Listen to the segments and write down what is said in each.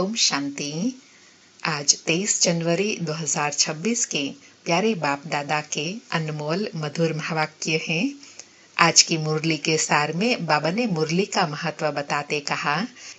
ओम शांति। आज 23 जनवरी 2026 के प्यारे बाप दादा के अनमोल मधुर महावाक्य हैं। आज की मुरली के सार में बाबा ने मुरली का महत्व बताते कहा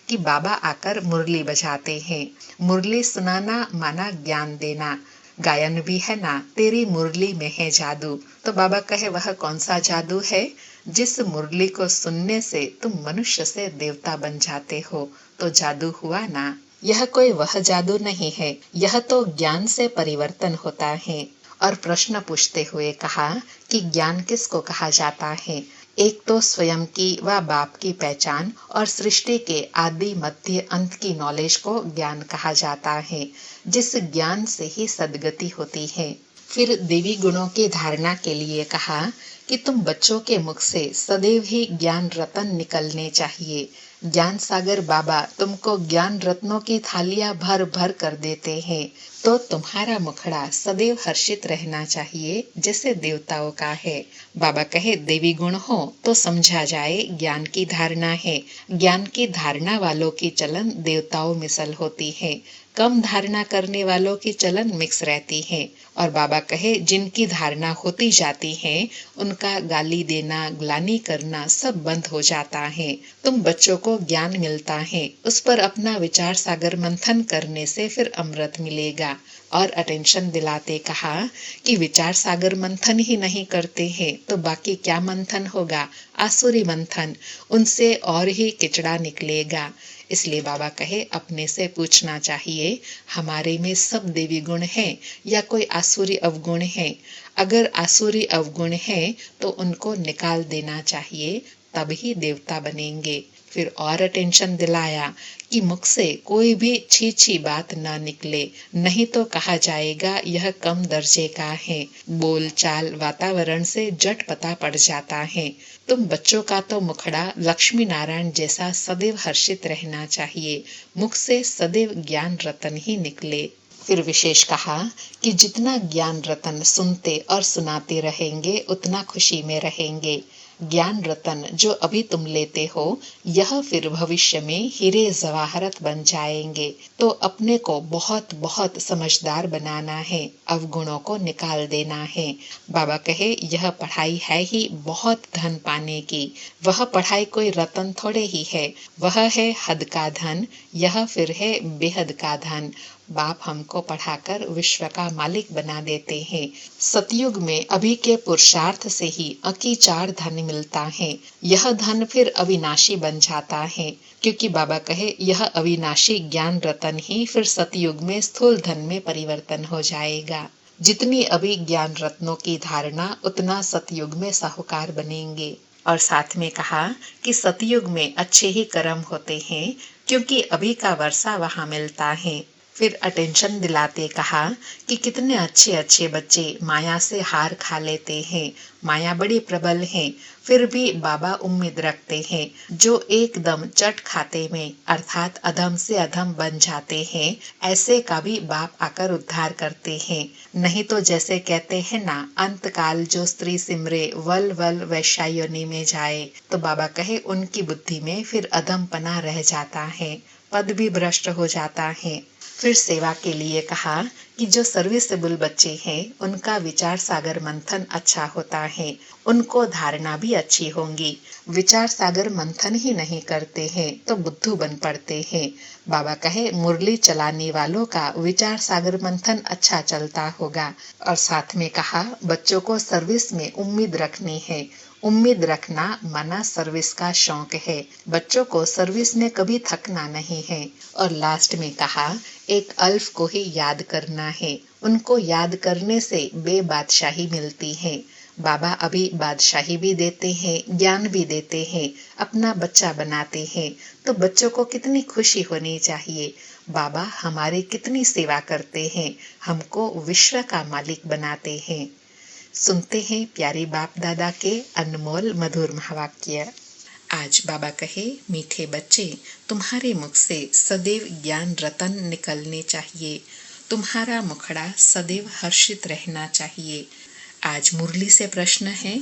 कि बाबा आकर मुरली बजाते हैं। मुरली सुनाना माना ज्ञान देना, गायन भी है ना, तेरी मुरली में है जादू। तो बाबा कहे वह कौन सा जादू है? जिस मुरली को सुनने से तुम मनुष्य से देवता बन जाते हो, तो जादू हुआ ना। यह कोई वह जादू नहीं है, यह तो ज्ञान से परिवर्तन होता है। और प्रश्न पूछते हुए कहा कि ज्ञान किसको कहा जाता है? एक तो स्वयं की व बाप की पहचान और सृष्टि के आदि मध्य अंत की नॉलेज को ज्ञान कहा जाता है, जिस ज्ञान से ही सद्गति होती है। फिर देवी गुणों की धारणा के लिए कहा कि तुम बच्चों के मुख से सदैव ही ज्ञान रतन निकलने चाहिए। ज्ञान सागर बाबा तुमको ज्ञान रत्नों की थालियां भर भर कर देते हैं, तो तुम्हारा मुखड़ा सदैव हर्षित रहना चाहिए, जैसे देवताओं का है। बाबा कहे देवी गुण हो तो समझा जाए ज्ञान की धारणा है। ज्ञान की धारणा वालों की चलन देवताओं मिसल होती है, कम धारणा करने वालों की चलन मिक्स रहती है। और बाबा कहे जिनकी धारणा होती जाती है उनका गाली देना, ग्लानि करना सब बंद हो जाता है। तुम बच्चों को ज्ञान मिलता है, उस पर अपना विचार सागर मंथन करने से फिर अमृत मिलेगा। और अटेंशन दिलाते कहा कि विचार सागर मंथन ही नहीं करते हैं तो बाकी क्या मंथन होगा? आसुरी मंथन, उनसे और ही किचड़ा निकलेगा। इसलिए बाबा कहे अपने से पूछना चाहिए, हमारे में सब देवी गुण हैं या कोई आसुरी अवगुण है? अगर आसुरी अवगुण है तो उनको निकाल देना चाहिए, तब ही देवता बनेंगे। फिर और अटेंशन दिलाया कि मुख से कोई भी छी बात न निकले, नहीं तो कहा जाएगा यह कम दर्जे का है। बोल चाल वातावरण से जट पता पड़ जाता है। तुम बच्चों का तो मुखड़ा लक्ष्मी नारायण जैसा सदैव हर्षित रहना चाहिए, मुख से सदैव ज्ञान रतन ही निकले। फिर विशेष कहा कि जितना ज्ञान रतन सुनते और सुनाते रहेंगे उतना खुशी में रहेंगे। ज्ञान रतन जो अभी तुम लेते हो यह फिर भविष्य में हीरे जवाहरत बन जाएंगे। तो अपने को बहुत बहुत समझदार बनाना है, अवगुणों को निकाल देना है। बाबा कहे यह पढ़ाई है ही बहुत धन पाने की। वह पढ़ाई कोई रतन थोड़े ही है, वह है हद का धन, यह फिर है बेहद का धन। बाप हमको पढ़ाकर विश्व का मालिक बना देते हैं। सतयुग में अभी के पुरुषार्थ से ही अकीचार धन मिलता है। यह धन फिर अविनाशी बन जाता है, क्योंकि बाबा कहे यह अविनाशी ज्ञान रतन ही फिर सतयुग में स्थूल धन में परिवर्तन हो जाएगा। जितनी अभी ज्ञान रत्नों की धारणा उतना सतयुग में साहूकार बनेंगे। और साथ में कहा कि सतयुग में अच्छे ही कर्म होते हैं, क्योंकि अभी का वर्षा वहाँ मिलता है। फिर अटेंशन दिलाते कहा कि कितने अच्छे अच्छे बच्चे माया से हार खा लेते हैं। माया बड़ी प्रबल है, फिर भी बाबा उम्मीद रखते हैं। जो एकदम चट खाते में अर्थात अधम से अधम बन जाते हैं, ऐसे का भी बाप आकर उद्धार करते हैं। नहीं तो जैसे कहते हैं ना, अंत काल जो स्त्री सिमरे वल वल वैश्या योनि में जाए, तो बाबा कहे उनकी बुद्धि में फिर अधम पना रह जाता है, पद भी भ्रष्ट हो जाता है। फिर सेवा के लिए कहा कि जो सर्विसेबल बच्चे हैं उनका विचार सागर मंथन अच्छा होता है, उनको धारणा भी अच्छी होंगी। विचार सागर मंथन ही नहीं करते हैं तो बुद्धू बन पड़ते हैं। बाबा कहे मुरली चलाने वालों का विचार सागर मंथन अच्छा चलता होगा। और साथ में कहा बच्चों को सर्विस में उम्मीद रखनी है। उम्मीद रखना माना सर्विस का शौक है, बच्चों को सर्विस में कभी थकना नहीं है। और लास्ट में कहा एक अल्फ को ही याद करना है, उनको याद करने से बेबादशाही मिलती है। बाबा अभी बादशाही भी देते हैं, ज्ञान भी देते हैं, अपना बच्चा बनाते हैं, तो बच्चों को कितनी खुशी होनी चाहिए। बाबा हमारी कितनी सेवा करते हैं, हमको विश्व का मालिक बनाते हैं। सुनते हैं प्यारे बाप दादा के अनमोल मधुर महावाक्य। आज बाबा कहे मीठे बच्चे, तुम्हारे मुख से सदैव ज्ञान रतन निकलने चाहिए, तुम्हारा मुखड़ा सदैव हर्षित रहना चाहिए। आज मुरली से प्रश्न है,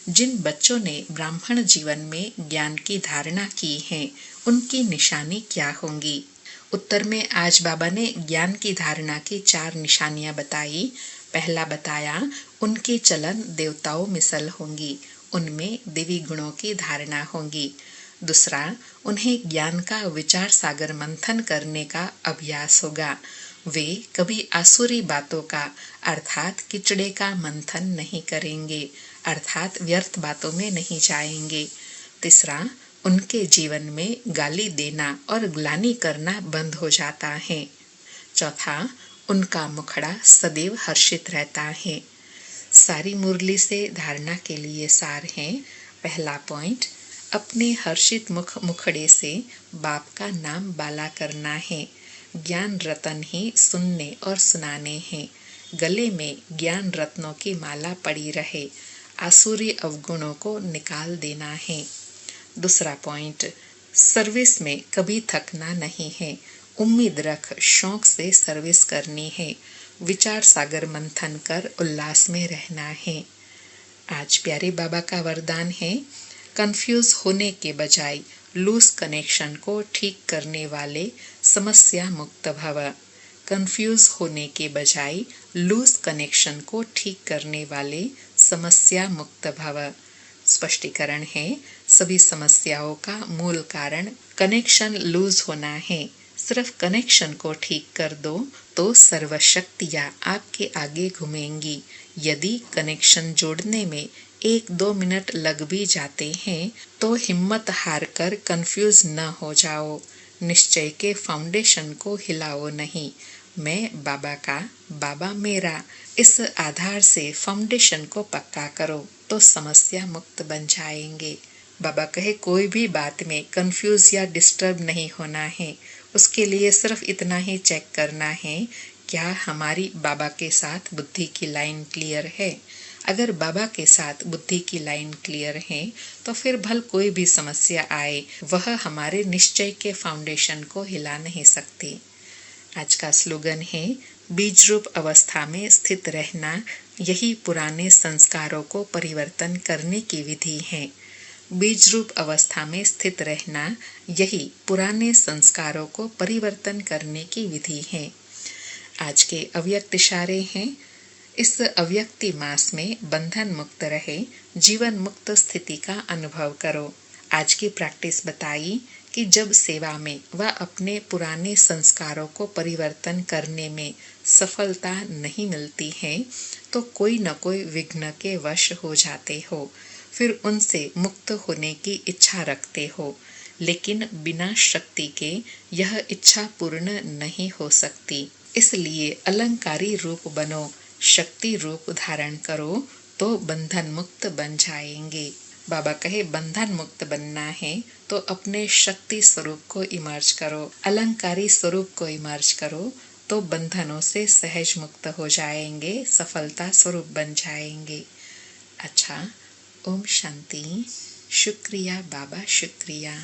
जिन बच्चों ने ब्राह्मण जीवन में ज्ञान की धारणा की है उनकी निशानी क्या होंगी? उत्तर में आज बाबा ने ज्ञान की धारणा की 4 निशानियां बताई। पहला बताया उनके चलन देवताओं मिसल होंगी, उनमें देवी गुणों की धारणा होगी। दूसरा, उन्हें ज्ञान का विचार सागर मंथन करने का अभ्यास होगा। वे कभी आसुरी बातों का अर्थात किचड़े का मंथन नहीं करेंगे, अर्थात व्यर्थ बातों में नहीं जाएंगे। तीसरा, उनके जीवन में गाली देना और ग्लानि करना बंद हो जाता है। चौथा, उनका मुखड़ा सदैव हर्षित रहता है। सारी मुरली से धारणा के लिए सार है। पहला पॉइंट, अपने हर्षित मुखड़े से बाप का नाम बाला करना है। ज्ञान रतन ही सुनने और सुनाने हैं। गले में ज्ञान रत्नों की माला पड़ी रहे। आसुरी अवगुणों को निकाल देना है। दूसरा पॉइंट, सर्विस में कभी थकना नहीं है। उम्मीद रख शौक से सर्विस करनी है। विचार सागर मंथन कर उल्लास में रहना है। आज प्यारे बाबा का वरदान है, कंफ्यूज होने के बजाय लूज कनेक्शन को ठीक करने वाले समस्या मुक्त भव। कंफ्यूज होने के बजाय लूज कनेक्शन को ठीक करने वाले समस्या मुक्त भव। स्पष्टीकरण है, सभी समस्याओं का मूल कारण कनेक्शन लूज होना है। सिर्फ कनेक्शन को ठीक कर दो तो सर्वशक्तियाँ आपके आगे घूमेंगी। यदि कनेक्शन जोड़ने में 1-2 मिनट लग भी जाते हैं तो हिम्मत हार कर कंफ्यूज न हो जाओ। निश्चय के फाउंडेशन को हिलाओ नहीं। मैं बाबा का, बाबा मेरा, इस आधार से फाउंडेशन को पक्का करो तो समस्या मुक्त बन जाएंगे। बाबा कहे कोई भी बात में कंफ्यूज या डिस्टर्ब नहीं होना है। उसके लिए सिर्फ इतना ही चेक करना है, क्या हमारी बाबा के साथ बुद्धि की लाइन क्लियर है। अगर बाबा के साथ बुद्धि की लाइन क्लियर है तो फिर भल कोई भी समस्या आए, वह हमारे निश्चय के फाउंडेशन को हिला नहीं सकती। आज का स्लोगन है, बीज रूप अवस्था में स्थित रहना, यही पुराने संस्कारों को परिवर्तन करने की विधि है। बीज रूप अवस्था में स्थित रहना, यही पुराने संस्कारों को परिवर्तन करने की विधि है। आज के अव्यक्त इशारे हैं, इस अव्यक्ति मास में बंधन मुक्त रहे, जीवन मुक्त स्थिति का अनुभव करो। आज की प्रैक्टिस बताई कि जब सेवा में व अपने पुराने संस्कारों को परिवर्तन करने में सफलता नहीं मिलती है तो कोई न कोई विघ्न के वश हो जाते हो, फिर उनसे मुक्त होने की इच्छा रखते हो, लेकिन बिना शक्ति के यह इच्छा पूर्ण नहीं हो सकती। इसलिए अलंकारी रूप बनो, शक्ति रूप धारण करो तो बंधन मुक्त बन जाएंगे। बाबा कहे बंधन मुक्त बनना है तो अपने शक्ति स्वरूप को इमर्ज करो, अलंकारी स्वरूप को इमर्ज करो तो बंधनों से सहज मुक्त हो जाएंगे, सफलता स्वरूप बन जाएंगे। अच्छा, ओम शांति। शुक्रिया बाबा, शुक्रिया।